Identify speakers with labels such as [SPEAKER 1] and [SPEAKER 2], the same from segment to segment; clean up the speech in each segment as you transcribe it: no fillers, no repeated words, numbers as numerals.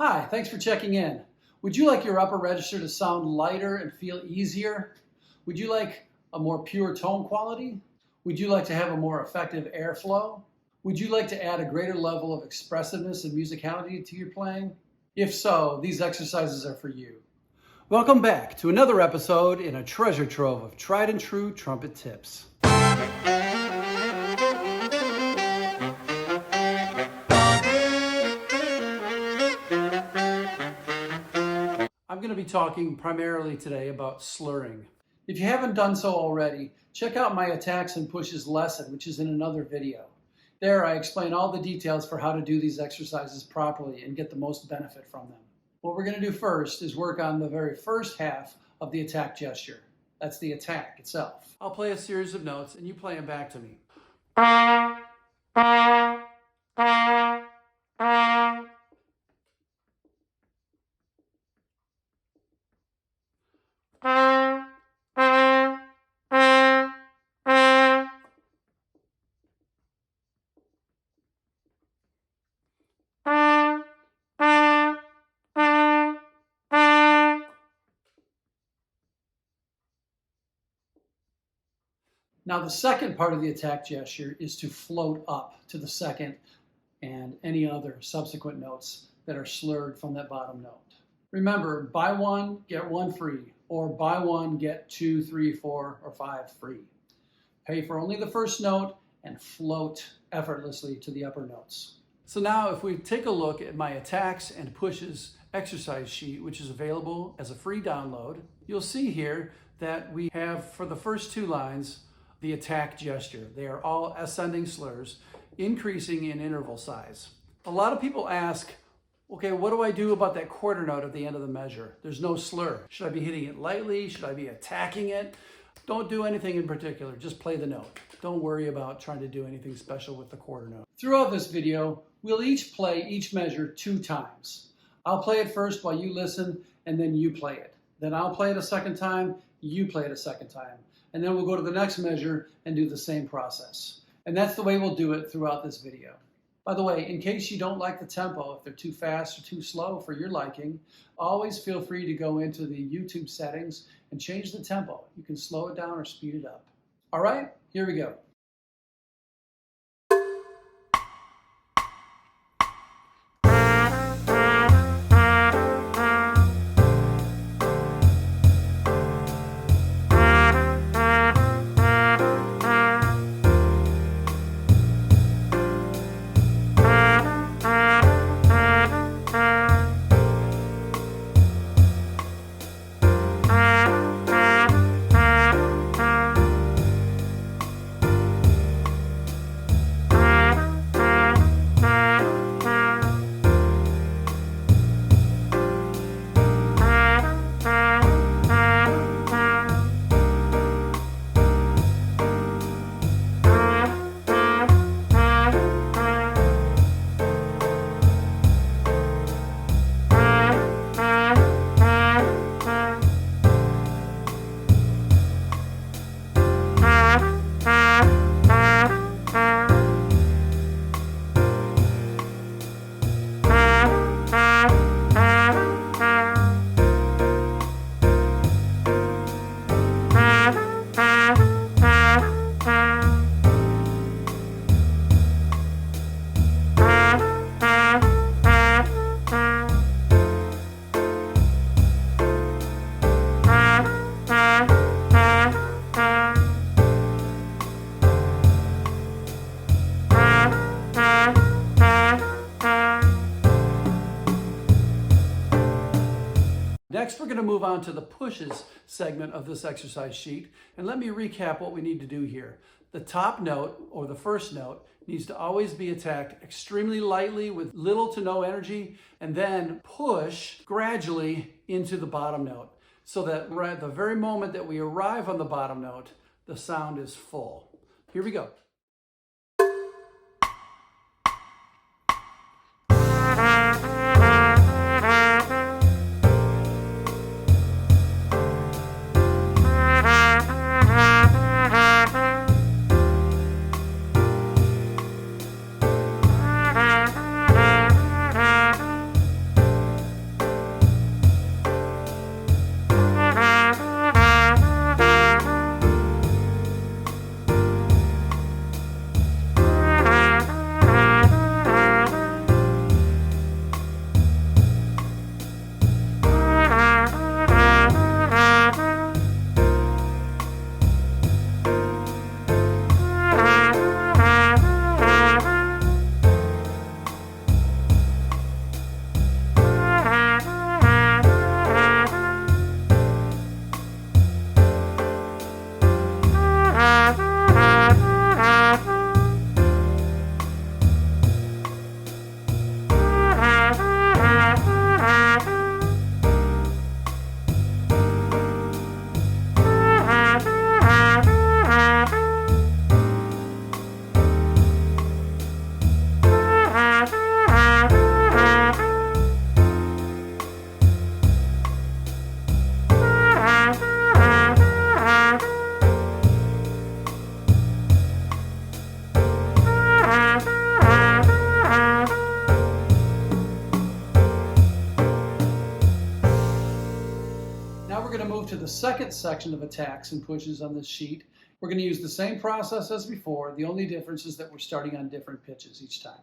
[SPEAKER 1] Hi, thanks for checking in. Would you like your upper register to sound lighter and feel easier? Would you like a more pure tone quality? Would you like to have a more effective airflow? Would you like to add a greater level of expressiveness and musicality to your playing? If so, these exercises are for you. Welcome back to another episode in a treasure trove of tried and true trumpet tips. I'm going to be talking primarily today about slurring. If you haven't done so already, check out my attacks and pushes lesson, which is in another video. There I explain all the details for how to do these exercises properly and get the most benefit from them. What we're going to do first is work on the very first half of the attack gesture. That's the attack itself. I'll play a series of notes and you play them back to me. Now the second part of the attack gesture is to float up to the second and any other subsequent notes that are slurred from that bottom note. Remember, buy one, get one free, or buy one, get 2, 3, 4, or 5 free. Pay for only the first note and float effortlessly to the upper notes. So now if we take a look at my attacks and pushes exercise sheet, which is available as a free download, you'll see here that we have, for the first 2 lines, the attack gesture. They are all ascending slurs, increasing in interval size. A lot of people ask, okay, what do I do about that quarter note at the end of the measure? There's no slur. Should I be hitting it lightly? Should I be attacking it? Don't do anything in particular, just play the note. Don't worry about trying to do anything special with the quarter note. Throughout this video, we'll each play each measure 2 times. I'll play it first while you listen, and then you play it. Then I'll play it a second time, you play it a second time. And then we'll go to the next measure and do the same process. And that's the way we'll do it throughout this video. By the way, in case you don't like the tempo, if they're too fast or too slow for your liking, always feel free to go into the YouTube settings and change the tempo. You can slow it down or speed it up. All right, here we go. Next, we're going to move on to the pushes segment of this exercise sheet. And let me recap what we need to do here. The top note, or the first note, needs to always be attacked extremely lightly with little to no energy, and then push gradually into the bottom note, so that right at the very moment that we arrive on the bottom note, the sound is full. Here we go. we're going to move to the second section of attacks and pushes on this sheet. We're going to use the same process as before. The only difference is that we're starting on different pitches each time.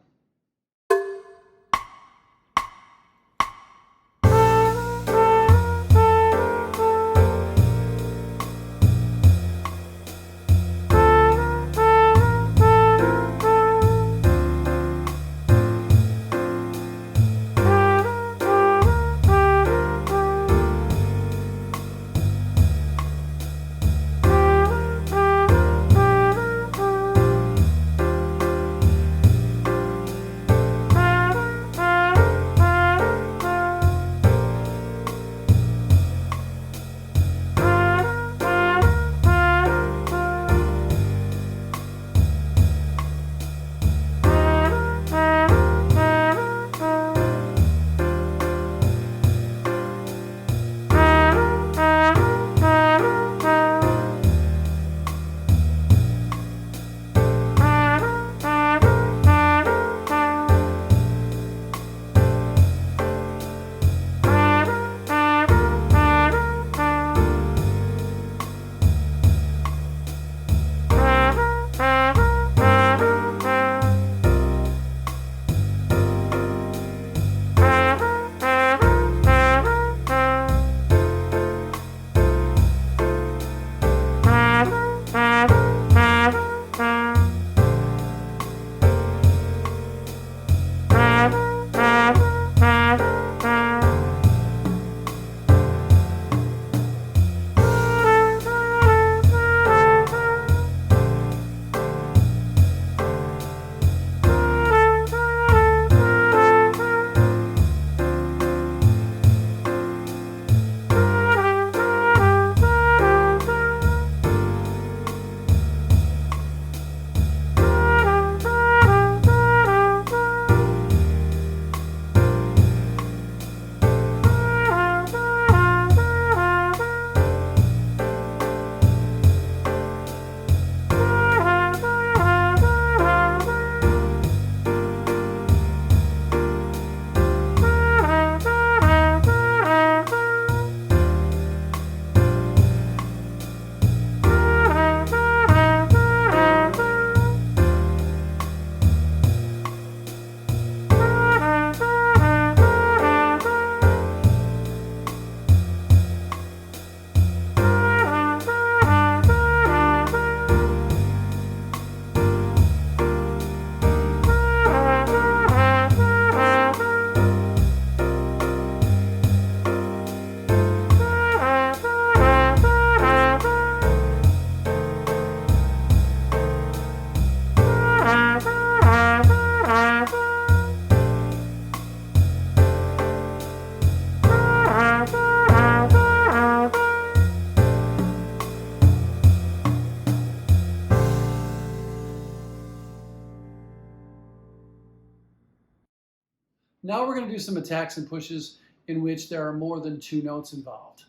[SPEAKER 1] Now we're going to do some attacks and pushes in which there are more than two notes involved.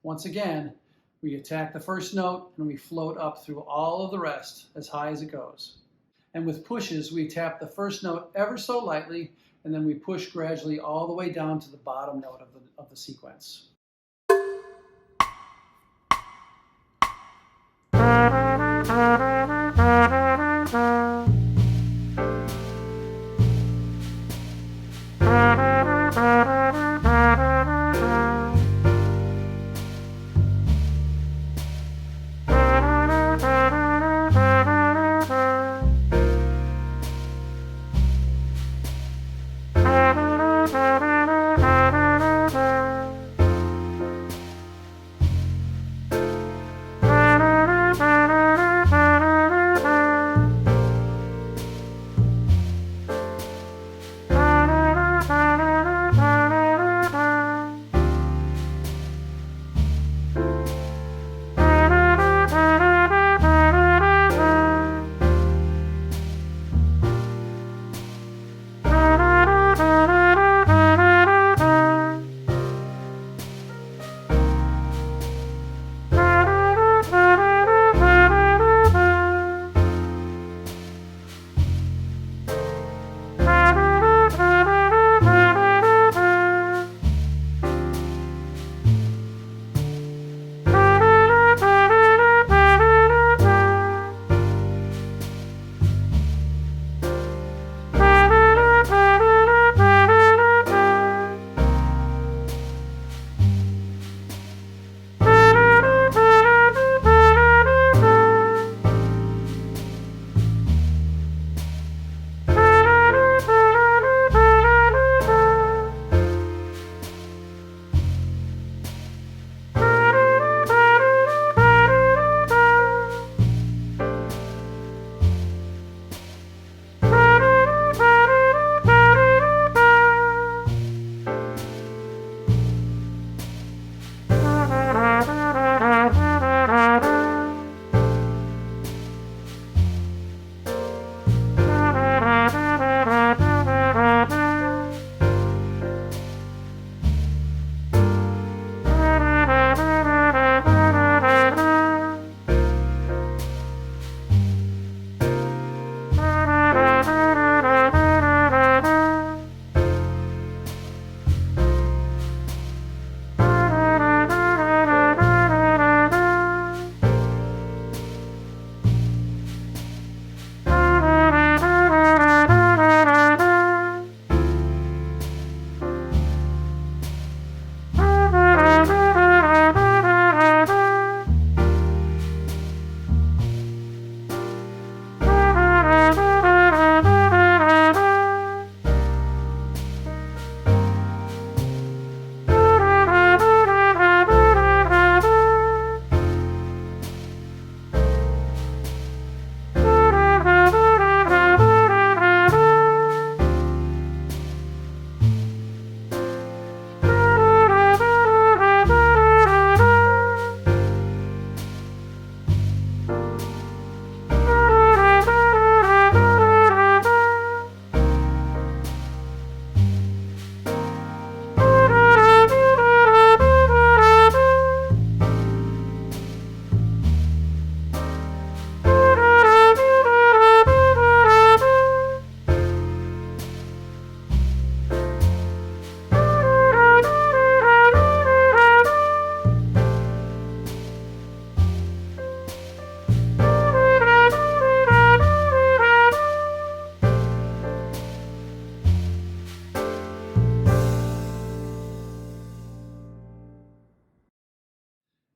[SPEAKER 1] Once again, we attack the first note and we float up through all of the rest as high as it goes. And with pushes, we tap the first note ever so lightly, and then we push gradually all the way down to the bottom note of the sequence.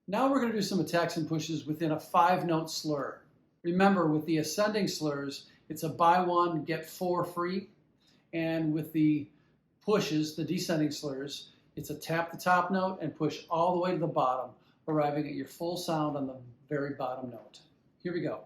[SPEAKER 1] Now we're going to do some attacks and pushes within a 5-note slur. Remember, with the ascending slurs, it's a buy one, get 4 free. And with the pushes, the descending slurs, it's a tap the top note and push all the way to the bottom, arriving at your full sound on the very bottom note. Here we go.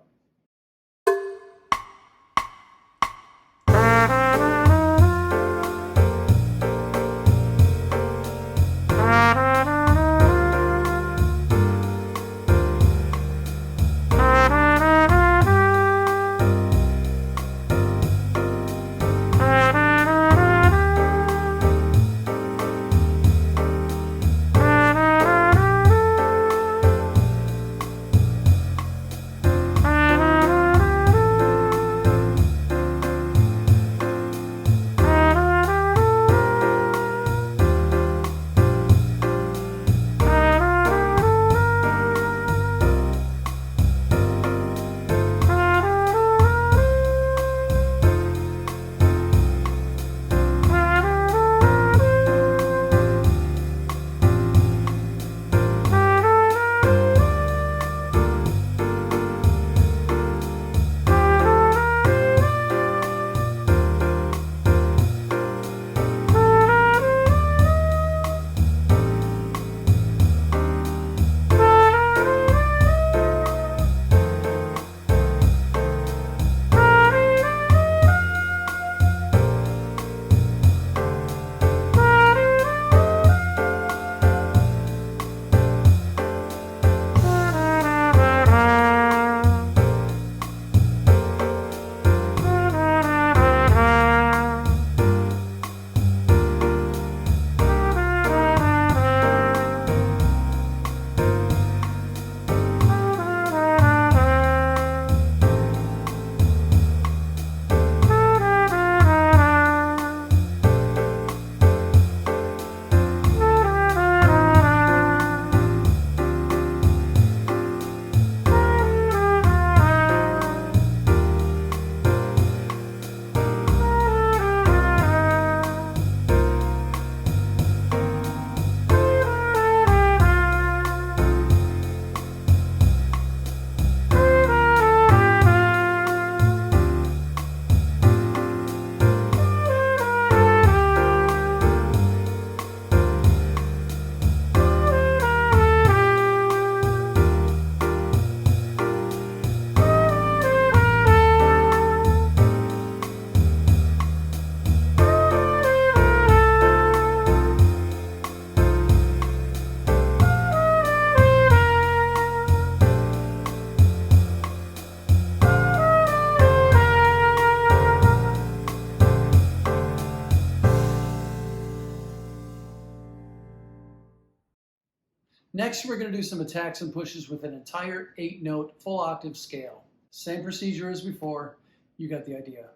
[SPEAKER 1] Next, we're going to do some attacks and pushes with an entire 8-note full octave scale. Same procedure as before. You got the idea.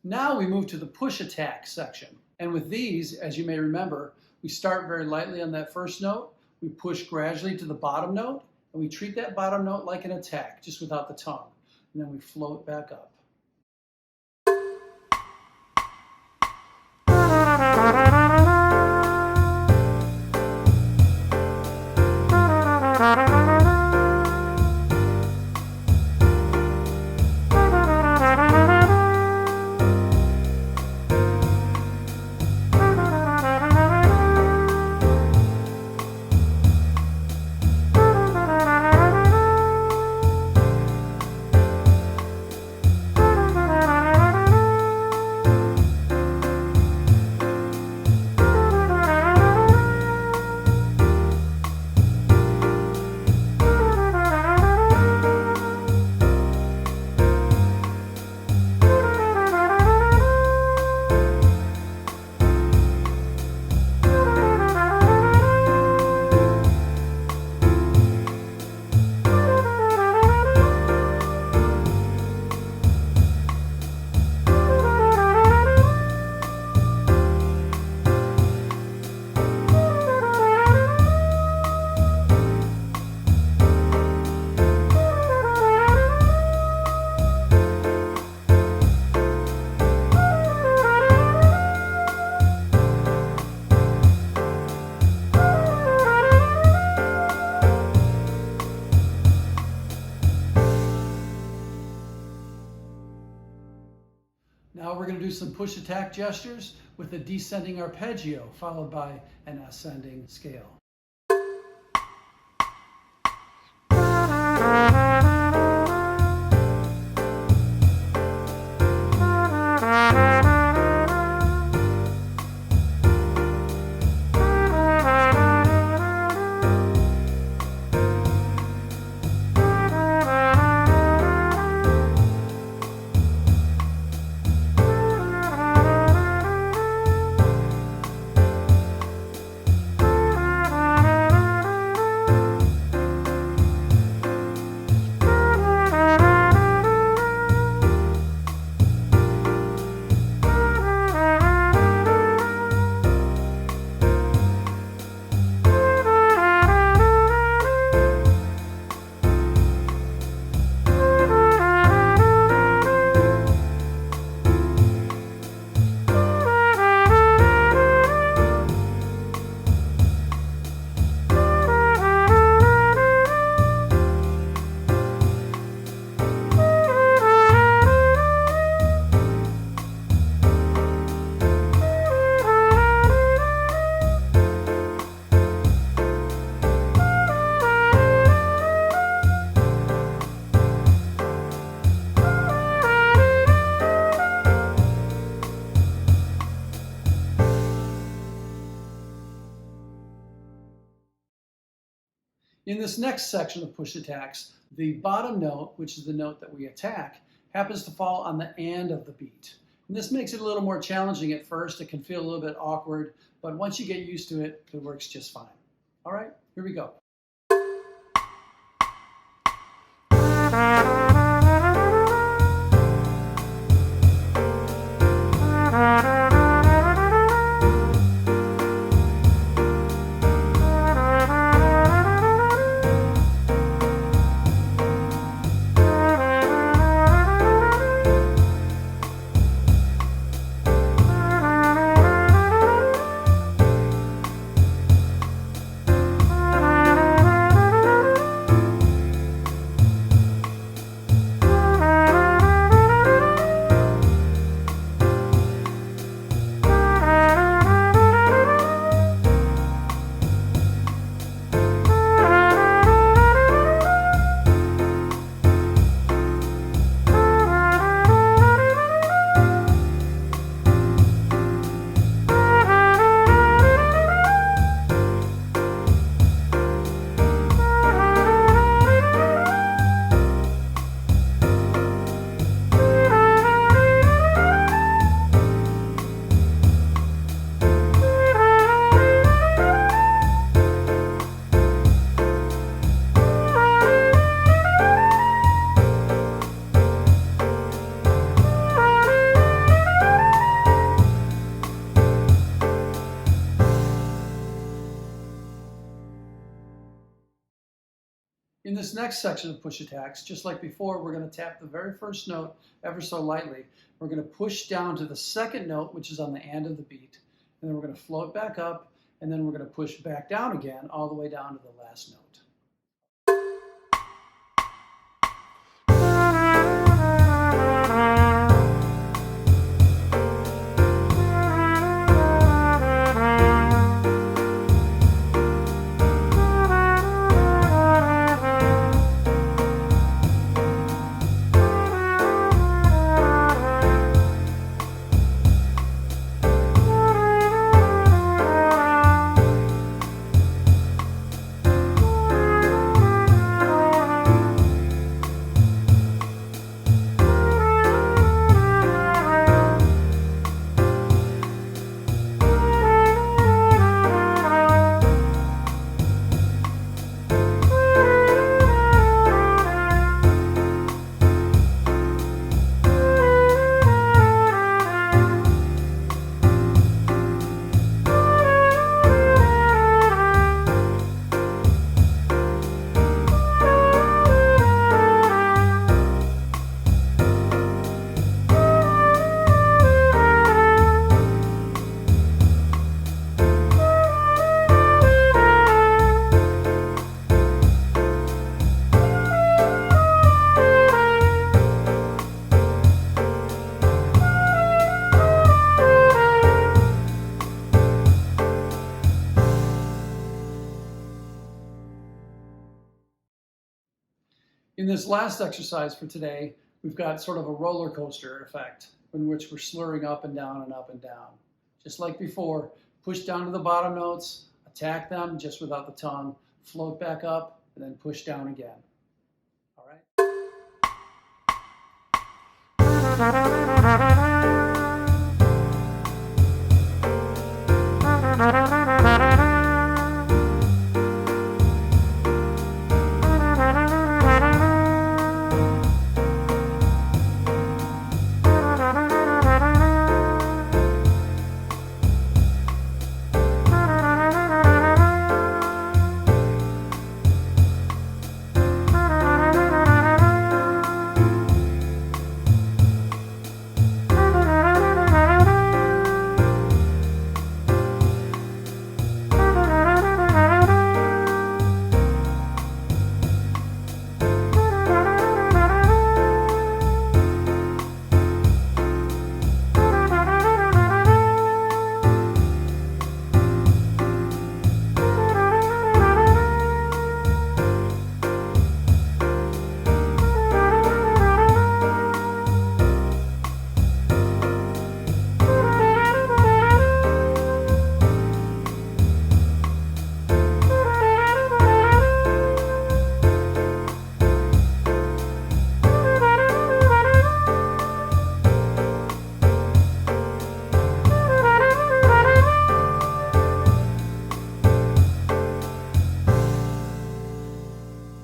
[SPEAKER 1] Now we move to the push attack section. And with these, as you may remember, we start very lightly on that first note, we push gradually to the bottom note, and we treat that bottom note like an attack, just without the tongue. And then we float back up. Now we're going to do some push attack gestures with a descending arpeggio followed by an ascending scale. In this next section of push attacks, the bottom note, which is the note that we attack, happens to fall on the and of the beat. And this makes it a little more challenging at first. It can feel a little bit awkward, but once you get used to it, it works just fine. All right, here we go. In this next section of push attacks, just like before, we're going to tap the very first note ever so lightly. We're going to push down to the second note, which is on the and of the beat, and then we're going to float back up, and then we're going to push back down again, all the way down to the last note. In this last exercise for today, we've got sort of a roller coaster effect in which we're slurring up and down and up and down. Just like before, push down to the bottom notes, attack them just without the tongue, float back up, and then push down again. All right?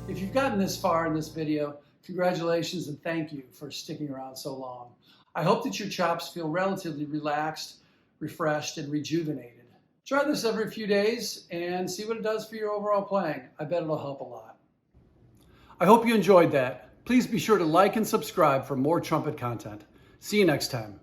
[SPEAKER 1] If you've gotten this far in this video, congratulations and thank you for sticking around so long. I hope that your chops feel relatively relaxed, refreshed, and rejuvenated. Try this every few days and see what it does for your overall playing. I bet it'll help a lot. I hope you enjoyed that. Please be sure to like and subscribe for more trumpet content. See you next time.